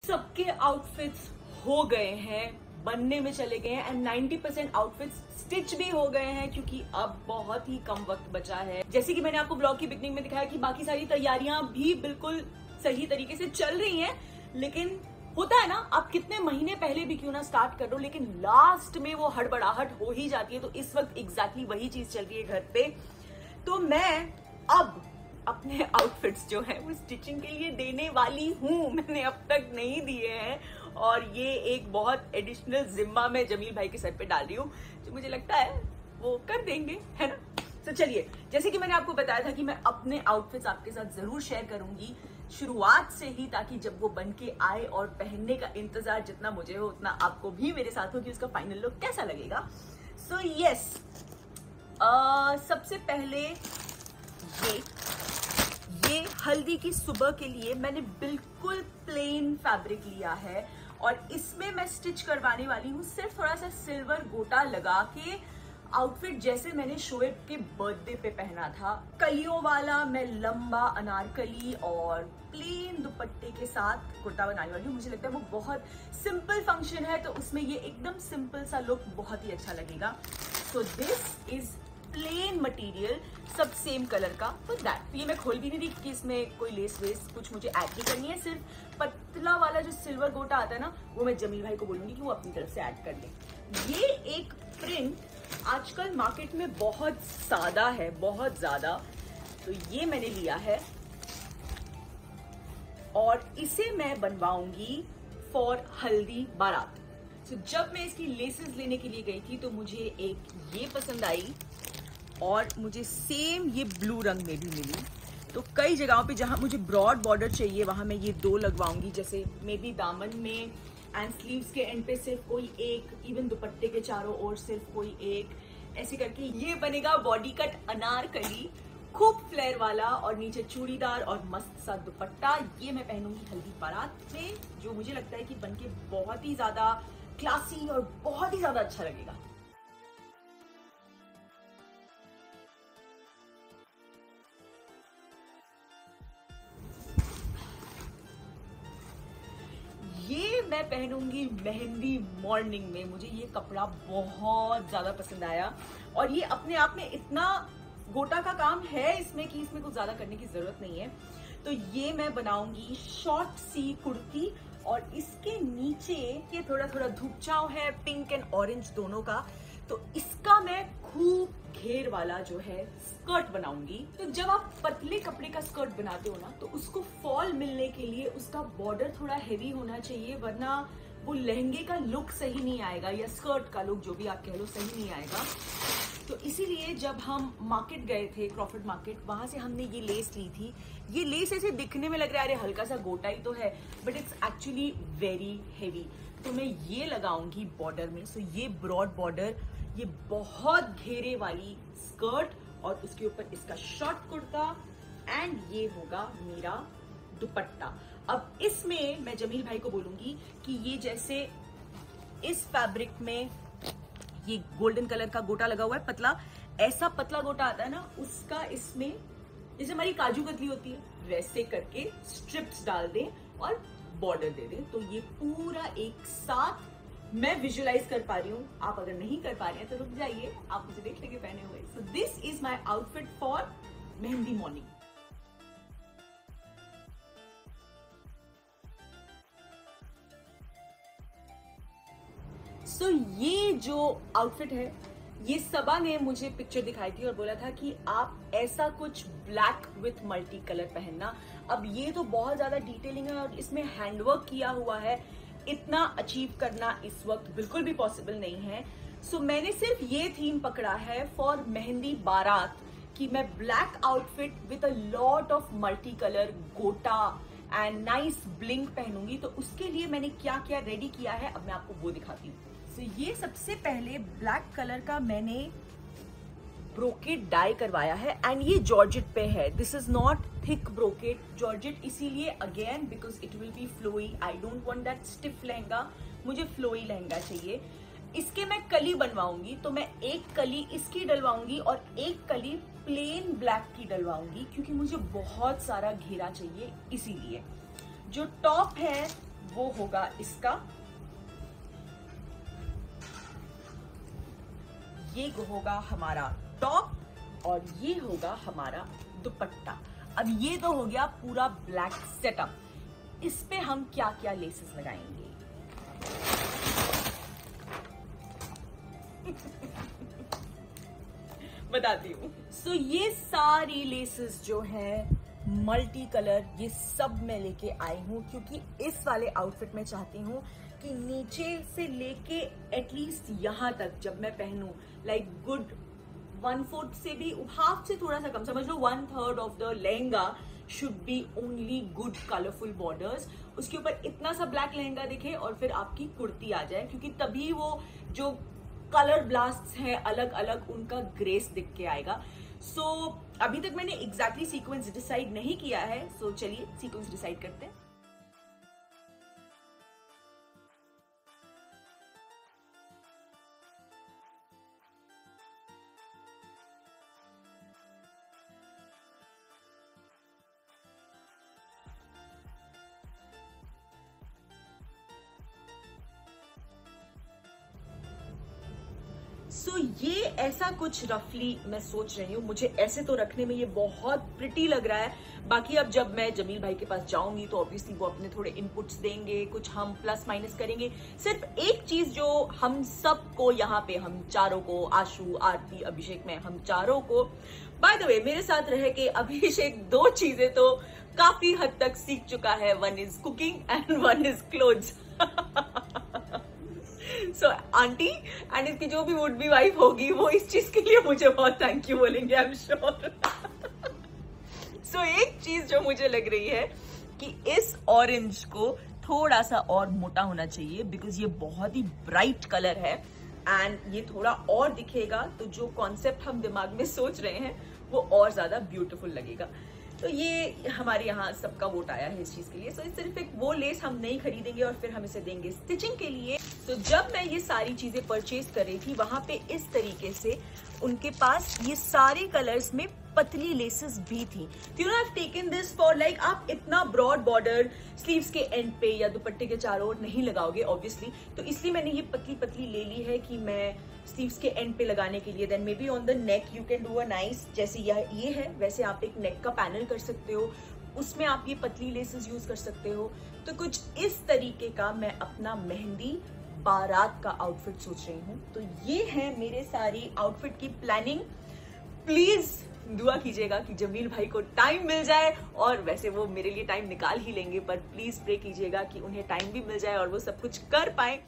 सबके आउटफिट्स हो गए हैं, बनने में चले गए हैं एंड 90% आउटफिट्स स्टिच भी हो गए हैं क्योंकि अब बहुत ही कम वक्त बचा है। जैसे कि मैंने आपको ब्लॉग की बिगनिंग में दिखाया कि बाकी सारी तैयारियां भी बिल्कुल सही तरीके से चल रही हैं, लेकिन होता है ना, आप कितने महीने पहले भी क्यों ना स्टार्ट कर दो, लेकिन लास्ट में वो हड़बड़ाहट हो ही जाती है। तो इस वक्त एग्जैक्टली वही चीज चल रही है घर पे। तो मैं अब अपने आउटफिट्स जो है वो स्टिचिंग के लिए देने वाली हूँ। मैंने अब तक नहीं दिए हैं और ये एक बहुत एडिशनल जिम्मा मैं जमील भाई के सर पे डाल रही हूँ, जो मुझे लगता है वो कर देंगे, है ना। तो चलिए, जैसे कि मैंने आपको बताया था कि मैं अपने आउटफिट्स आपके साथ जरूर शेयर करूंगी शुरुआत से ही, ताकि जब वो बन के आए और पहनने का इंतजार जितना मुझे हो उतना आपको भी मेरे साथ हो कि उसका फाइनल लुक कैसा लगेगा। सो यस, सबसे पहले ये हल्दी की सुबह के लिए मैंने बिल्कुल प्लेन फैब्रिक लिया है और इसमें मैं स्टिच करवाने वाली हूँ सिर्फ थोड़ा सा सिल्वर गोटा लगा के, आउटफिट जैसे मैंने शोएब के बर्थडे पे पहना था। कलियों वाला मैं लंबा अनारकली और प्लेन दुपट्टे के साथ कुर्ता बनाने वाली हूँ। मुझे लगता है वो बहुत सिंपल फंक्शन है तो उसमें ये एकदम सिंपल सा लुक बहुत ही अच्छा लगेगा। So this is plain material, सब सेम कलर का विद दैट। ये मैं खोल भी नहीं रही क्योंकि इसमें कोई लेस वेस कुछ मुझे ऐड नहीं करनी है। सिर्फ पतला वाला जो सिल्वर गोटा आता है ना, वो मैं जमील भाई को बोलूंगी कि वो अपनी तरफ से ऐड कर ले। ये एक प्रिंट आजकल मार्केट में बहुत सादा है, बहुत ज्यादा, तो ये मैंने लिया है और इसे मैं बनवाऊंगी फॉर हल्दी बारात। तो जब मैं इसकी लेसेस लेने के लिए गई थी तो मुझे एक ये पसंद आई और मुझे सेम ये ब्लू रंग में भी मिली। तो कई जगहों पे जहां मुझे ब्रॉड बॉर्डर चाहिए वहां मैं ये दो लगवाऊंगी, जैसे मे बी दामन में एंड स्लीव्स के एंड पे सिर्फ कोई एक, इवन दुपट्टे के चारों ओर सिर्फ कोई एक, ऐसे करके ये बनेगा बॉडी कट अनारकली, खूब फ्लेयर वाला और नीचे चूड़ीदार और मस्त सा दुपट्टा। ये मैं पहनूंगी हल्दी बारात में, जो मुझे लगता है कि बनके बहुत ही ज्यादा क्लासी और बहुत ही ज्यादा अच्छा लगेगा। ये मैं पहनूंगी मेहंदी मॉर्निंग में। मुझे ये कपड़ा बहुत ज्यादा पसंद आया और ये अपने आप में इतना गोटा का काम है इसमें कि इसमें कुछ ज्यादा करने की जरूरत नहीं है। तो ये मैं बनाऊंगी शॉर्ट सी कुर्ती और इसके नीचे ये थोड़ा थोड़ा धूपछांव है, पिंक एंड ऑरेंज दोनों का, तो इसका मैं खूब घेर वाला जो है स्कर्ट बनाऊंगी। तो जब आप पतले कपड़े का स्कर्ट बनाते हो ना, तो उसको फॉल मिलने के लिए उसका बॉर्डर थोड़ा हेवी होना चाहिए, वरना वो लहंगे का लुक सही नहीं आएगा या स्कर्ट का लुक, जो भी आप कह लो, सही नहीं आएगा। तो इसीलिए जब हम मार्केट गए थे, क्रॉफर्ड मार्केट, वहां से हमने ये लेस ली थी। ये लेस ऐसे दिखने में लग रहा है अरे हल्का सा गोटा ही तो है, but it's actually very heavy. तो मैं ये लगाऊंगी बॉर्डर में। सो ये ब्रॉड बॉर्डर, ये बहुत घेरे वाली स्कर्ट और उसके ऊपर इसका शॉर्ट कुर्ता एंड ये होगा मेरा दुपट्टा। अब इसमें मैं जमील भाई को बोलूंगी कि ये जैसे इस फैब्रिक में ये गोल्डन कलर का गोटा लगा हुआ है पतला, ऐसा पतला गोटा आता है ना, उसका इसमें जैसे हमारी काजू कतली होती है वैसे करके स्ट्रिप्स डाल दें और बॉर्डर दे दें। तो ये पूरा एक साथ मैं विजुअलाइज कर पा रही हूँ। आप अगर नहीं कर पा रहे हैं तो रुक जाइए, आप मुझे देख लेंगे पहने हुए। So this is my outfit for mehndi morning. So ये जो आउटफिट है, ये सबा ने मुझे पिक्चर दिखाई थी और बोला था कि आप ऐसा कुछ ब्लैक विथ मल्टी कलर पहनना। अब ये तो बहुत ज्यादा डिटेलिंग है और इसमें हैंडवर्क किया हुआ है, इतना अचीव करना इस वक्त बिल्कुल भी पॉसिबल नहीं है। सो मैंने सिर्फ ये थीम पकड़ा है फॉर मेहंदी बारात कि मैं black outfit with a lot of multi colour गोटा एंड नाइस ब्लिंक पहनूंगी। तो उसके लिए मैंने क्या क्या रेडी किया है अब मैं आपको वो दिखाती हूँ। तो ये सबसे पहले ब्लैक कलर का मैंने ब्रोकेट डाई करवाया है एंड ये जॉर्जेट पे है। This is not thick brocade, georgette इसीलिए again because it will be flowy. I don't want that stiff lehenga, मुझे फ्लोई लहंगा चाहिए। इसके मैं कली बनवाऊंगी, तो मैं एक कली इसकी डलवाऊंगी और एक कली प्लेन ब्लैक की डलवाऊंगी क्योंकि मुझे बहुत सारा घेरा चाहिए। इसीलिए जो टॉप है वो होगा इसका, ये होगा हमारा टॉप और ये होगा हमारा दुपट्टा। अब ये तो हो गया पूरा ब्लैक सेटअप। इस पे हम क्या क्या लेसेस लगाएंगे बताती हूँ। सो ये सारी लेसेस जो है मल्टी कलर, ये सब मैं लेके आई हूँ क्योंकि इस वाले आउटफिट में चाहती हूँ कि नीचे से लेके एटलीस्ट यहां तक जब मैं पहनूं, लाइक गुड 1/4 से भी, हाफ से थोड़ा सा कम, समझ लो 1/3 of the lehenga should be only good colourful borders. उसके ऊपर इतना सा ब्लैक लहंगा दिखे और फिर आपकी कुर्ती आ जाए, क्योंकि तभी वो जो कलर ब्लास्ट्स हैं अलग अलग, उनका ग्रेस दिख के आएगा। सो अभी तक मैंने एग्जैक्टली सीक्वेंस डिसाइड नहीं किया है, सो चलिए सीक्वेंस डिसाइड करते हैं। सो ये ऐसा कुछ रफली मैं सोच रही हूँ। मुझे ऐसे तो रखने में ये बहुत प्रिटी लग रहा है, बाकी अब जब मैं जमील भाई के पास जाऊंगी तो ऑब्वियसली वो अपने थोड़े इनपुट्स देंगे, कुछ हम प्लस माइनस करेंगे। सिर्फ एक चीज जो हम सबको यहाँ पे, हम चारों को, आशु, आरती, अभिषेक में हम चारों को, बाय द वे मेरे साथ रह के अभिषेक 2 चीजें तो काफी हद तक सीख चुका है। 1 is cooking and 1 is clothes. So aunty and इसकी जो भी वुड बी वाइफ होगी वो इस चीज के लिए मुझे बहुत थैंक यू बोलेंगे, आई एम श्योर। सो एक चीज जो मुझे लग रही है कि इस ऑरेंज को थोड़ा सा और मोटा होना चाहिए, बिकॉज ये बहुत ही ब्राइट कलर है एंड ये थोड़ा और दिखेगा तो जो कॉन्सेप्ट हम दिमाग में सोच रहे हैं वो और ज्यादा ब्यूटीफुल लगेगा। तो ये हमारे यहाँ सबका वोट आया है इस चीज के लिए। सो सिर्फ एक वो लेस हम नहीं खरीदेंगे और फिर हम इसे देंगे स्टिचिंग के लिए। तो जब मैं ये सारी चीजें परचेज कर रही थी वहां पे इस तरीके से उनके पास ये सारे कलर्स में पतली लेसेस भी थी। You know I have taken this for like, आप इतना ब्रॉड बॉर्डर स्लीव्स के एंड पे या दुपट्टे के चारों ओर नहीं लगाओगे ऑब्वियसली, तो इसलिए मैंने ये पतली पतली ले ली है कि मैं स्लीव्स के एंड पे लगाने के लिए। Then maybe on the neck you can do a nice, जैसे ये है वैसे आप एक नेक का पैनल कर सकते हो, उसमें आप ये पतली लेसेस यूज कर सकते हो। तो कुछ इस तरीके का मैं अपना मेहंदी बारात का आउटफिट सोच रही हूँ। तो ये है मेरे सारी आउटफिट की प्लानिंग। प्लीज दुआ कीजिएगा कि जमील भाई को टाइम मिल जाए, और वैसे वो मेरे लिए टाइम निकाल ही लेंगे, पर प्लीज प्रे कीजिएगा कि उन्हें टाइम भी मिल जाए और वो सब कुछ कर पाए।